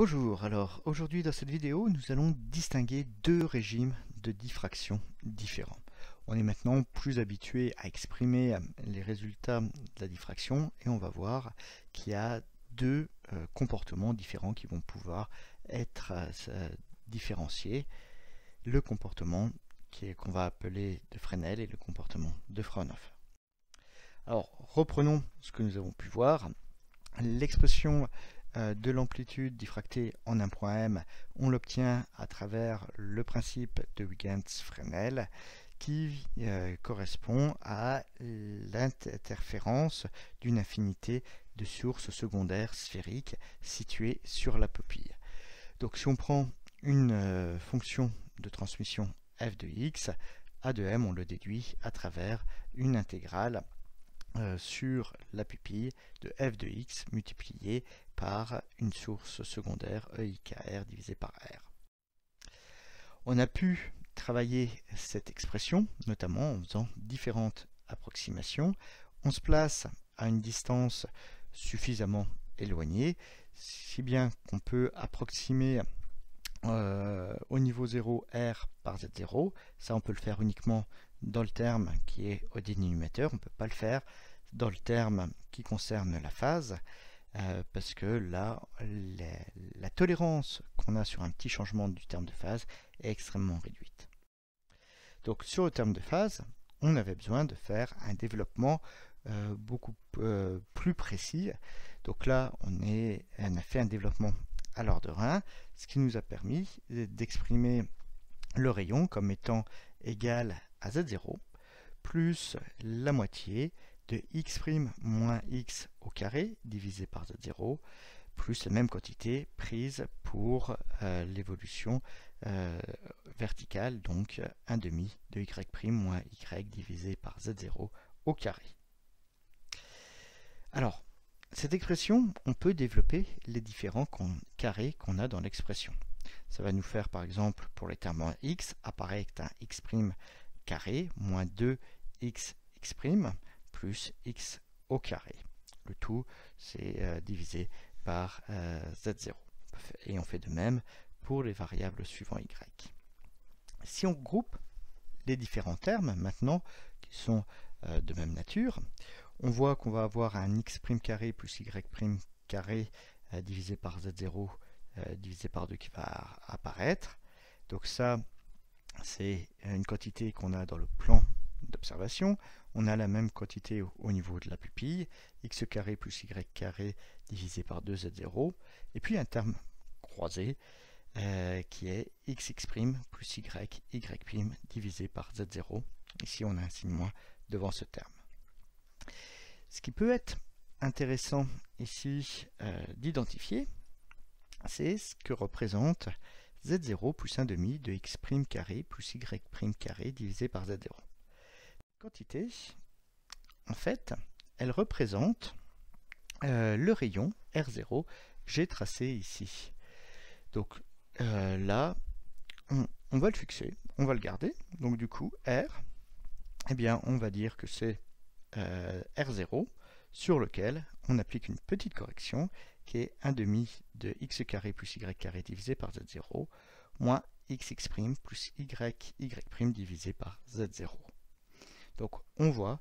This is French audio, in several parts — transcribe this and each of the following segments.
Bonjour, alors aujourd'hui dans cette vidéo nous allons distinguer deux régimes de diffraction différents. On est maintenant plus habitué à exprimer les résultats de la diffraction et on va voir qu'il y a deux comportements différents qui vont pouvoir être différenciés. Le comportement qu'on va appeler de Fresnel et le comportement de Fraunhofer. Alors reprenons ce que nous avons pu voir. L'expression de l'amplitude diffractée en un point M, on l'obtient à travers le principe de Huygens-Fresnel qui correspond à l'interférence d'une infinité de sources secondaires sphériques situées sur la pupille. Donc si on prend une fonction de transmission f de x, a de m on le déduit à travers une intégrale sur la pupille de f de x multiplié par une source secondaire EIKR divisé par R. On a pu travailler cette expression, notamment en faisant différentes approximations. On se place à une distance suffisamment éloignée, si bien qu'on peut approximer au niveau 0 R par Z0. Ça, on peut le faire uniquement dans le terme qui est au dénominateur. On ne peut pas le faire dans le terme qui concerne la phase, parce que là, la tolérance qu'on a sur un petit changement du terme de phase est extrêmement réduite. Donc sur le terme de phase, on avait besoin de faire un développement beaucoup plus précis. Donc là, on a fait un développement à l'ordre 1, ce qui nous a permis d'exprimer le rayon comme étant égal à Z0 plus la moitié de x' moins x au carré divisé par Z0 plus la même quantité prise pour l'évolution verticale, donc 1 demi de y' moins y divisé par Z0 au carré. Alors, cette expression, on peut développer les différents carrés qu'on a dans l'expression. Ça va nous faire, par exemple, pour les termes en x, apparaître un x' carré moins 2x' plus x au carré. Le tout, c'est divisé par Z0. Et on fait de même pour les variables suivant y. Si on groupe les différents termes, maintenant, qui sont de même nature, on voit qu'on va avoir un x' carré plus y' carré divisé par Z0 divisé par 2 qui va apparaître. Donc ça, c'est une quantité qu'on a dans le plan d'observation. On a la même quantité au niveau de la pupille, x carré plus y carré divisé par 2z0, et puis un terme croisé qui est xx' plus y divisé par z0. Ici, on a un signe moins devant ce terme. Ce qui peut être intéressant ici d'identifier, c'est ce que représente z0 plus 1 demi de x' carré plus y' carré divisé par z0. Quantité, en fait, elle représente le rayon R0 que j'ai tracé ici. Donc là, on va le fixer, on va le garder. Donc du coup, R, eh bien, on va dire que c'est R0 sur lequel on applique une petite correction qui est 1 demi de x carré plus y carré divisé par z0 moins xx' plus y' divisé par z0. Donc on voit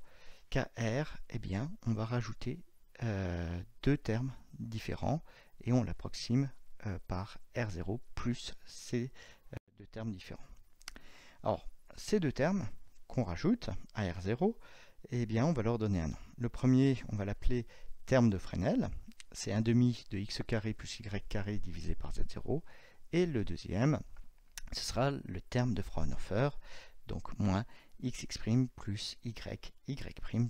qu'à R, eh bien, on va rajouter deux termes différents et on l'approxime par R0 plus ces deux termes différents. Alors, ces deux termes qu'on rajoute à R0, eh bien, on va leur donner un nom. Le premier, on va l'appeler terme de Fresnel, c'est 1 demi de x carré plus y carré divisé par z0, et le deuxième, ce sera le terme de Fraunhofer, donc moins xx' plus y'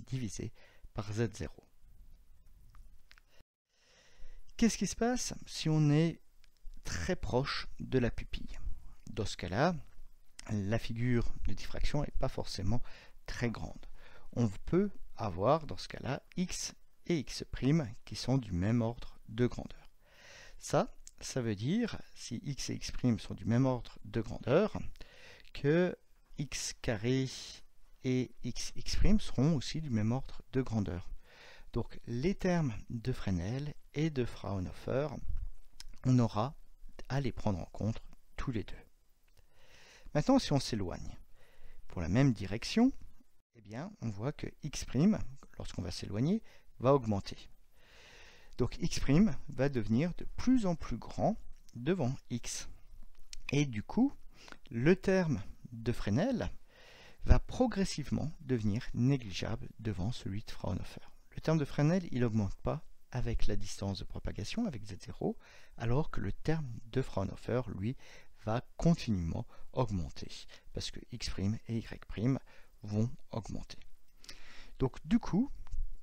divisé par z0. Qu'est-ce qui se passe si on est très proche de la pupille? Dans ce cas-là, la figure de diffraction n'est pas forcément très grande. On peut avoir dans ce cas-là x et x' qui sont du même ordre de grandeur. Ça veut dire, si x et x' sont du même ordre de grandeur, que x carré et xx' seront aussi du même ordre de grandeur. Donc les termes de Fresnel et de Fraunhofer, on aura à les prendre en compte tous les deux. Maintenant, si on s'éloigne pour la même direction, eh bien, on voit que x', lorsqu'on va s'éloigner, va augmenter. Donc x' va devenir de plus en plus grand devant x. Et du coup, le terme de Fresnel va progressivement devenir négligeable devant celui de Fraunhofer. Le terme de Fresnel, il n'augmente pas avec la distance de propagation, avec z0, alors que le terme de Fraunhofer, lui, va continuellement augmenter, parce que x' et y' vont augmenter. Donc du coup,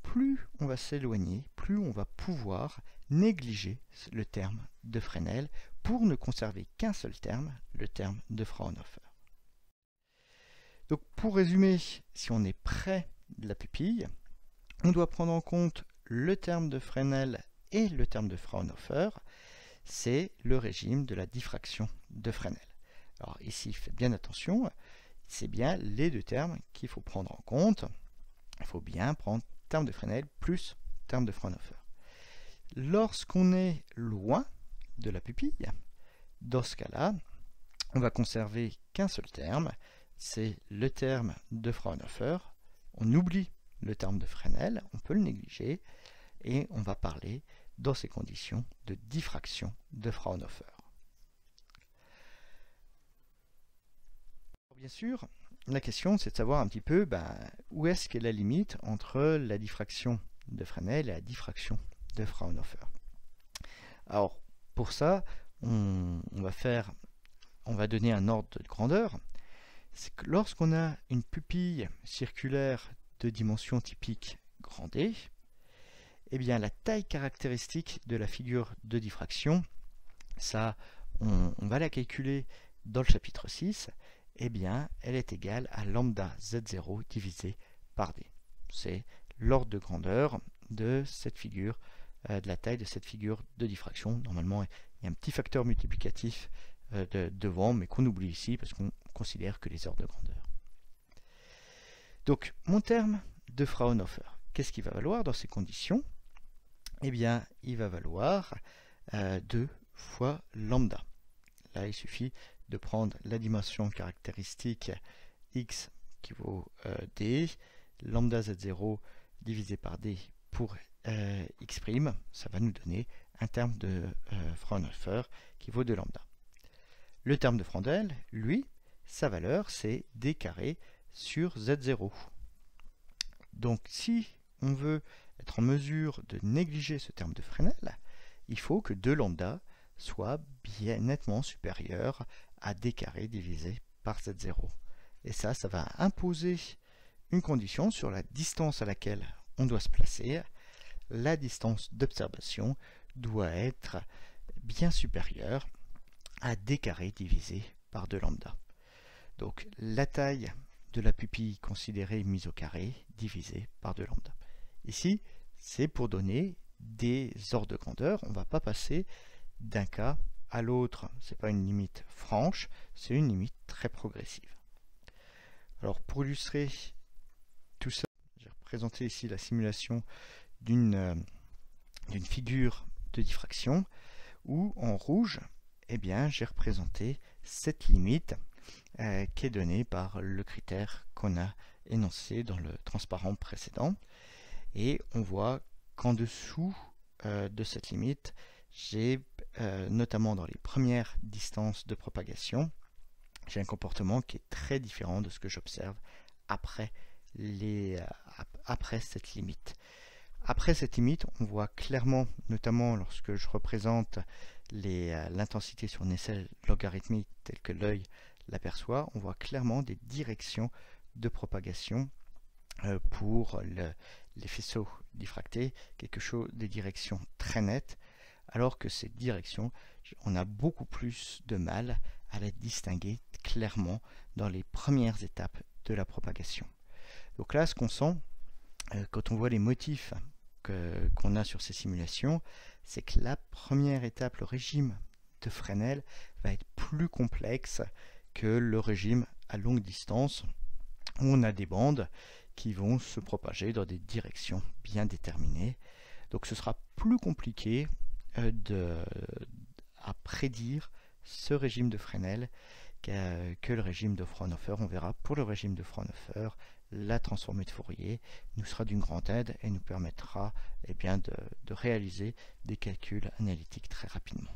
plus on va s'éloigner, plus on va pouvoir négliger le terme de Fresnel pour ne conserver qu'un seul terme, le terme de Fraunhofer. Donc pour résumer, si on est près de la pupille, on doit prendre en compte le terme de Fresnel et le terme de Fraunhofer. C'est le régime de la diffraction de Fresnel. Alors ici, faites bien attention, c'est bien les deux termes qu'il faut prendre en compte. Il faut bien prendre terme de Fresnel plus terme de Fraunhofer. Lorsqu'on est loin de la pupille, dans ce cas-là, on va conserver qu'un seul terme, c'est le terme de Fraunhofer. On oublie le terme de Fresnel, on peut le négliger, et on va parler dans ces conditions de diffraction de Fraunhofer. Bien sûr, la question c'est de savoir un petit peu où est-ce qu'est la limite entre la diffraction de Fresnel et la diffraction de Fraunhofer. Alors pour ça, on va donner un ordre de grandeur. C'est que lorsqu'on a une pupille circulaire de dimension typique grand D, eh bien la taille caractéristique de la figure de diffraction, ça on va la calculer dans le chapitre 6, eh bien elle est égale à lambda z0 divisé par d. C'est l'ordre de grandeur de cette figure, de la taille de cette figure de diffraction. Normalement, il y a un petit facteur multiplicatif devant, mais qu'on oublie ici parce qu'on considère que les ordres de grandeur. Donc, mon terme de Fraunhofer, qu'est-ce qu'il va valoir dans ces conditions? Eh bien, il va valoir 2 fois lambda. Là, il suffit de prendre la dimension caractéristique x qui vaut d, lambda z0 divisé par d pour x', ça va nous donner un terme de Fraunhofer qui vaut 2 lambda. Le terme de Fresnel, lui, sa valeur, c'est d carré sur z0. Donc, si on veut être en mesure de négliger ce terme de Fresnel, il faut que 2 lambda soit bien nettement supérieur à d carré divisé par z0. Et ça va imposer une condition sur la distance à laquelle on doit se placer. La distance d'observation doit être bien supérieure à d carré divisé par 2 lambda. Donc la taille de la pupille considérée mise au carré divisé par 2 lambda. Ici, c'est pour donner des ordres de grandeur. On ne va pas passer d'un cas à l'autre. Ce n'est pas une limite franche, c'est une limite très progressive. Alors pour illustrer tout ça, j'ai représenté ici la simulation d'une figure de diffraction où en rouge, eh bien, j'ai représenté cette limite qui est donnée par le critère qu'on a énoncé dans le transparent précédent. Et on voit qu'en dessous de cette limite, j'ai notamment dans les premières distances de propagation, j'ai un comportement qui est très différent de ce que j'observe après cette limite. Après cette limite, on voit clairement, notamment lorsque je représente l'intensité sur une échelle logarithmique telle que l'œil l'aperçoit, on voit clairement des directions de propagation pour les faisceaux diffractés, des directions très nettes, alors que ces directions, on a beaucoup plus de mal à les distinguer clairement dans les premières étapes de la propagation. Donc là, ce qu'on sent, quand on voit les motifs qu'on a sur ces simulations, c'est que la première étape, le régime de Fresnel, va être plus complexe que le régime à longue distance, où on a des bandes qui vont se propager dans des directions bien déterminées. Donc ce sera plus compliqué prédire ce régime de Fresnel que le régime de Fraunhofer. On verra pour le régime de Fraunhofer, la transformée de Fourier nous sera d'une grande aide et nous permettra de réaliser des calculs analytiques très rapidement.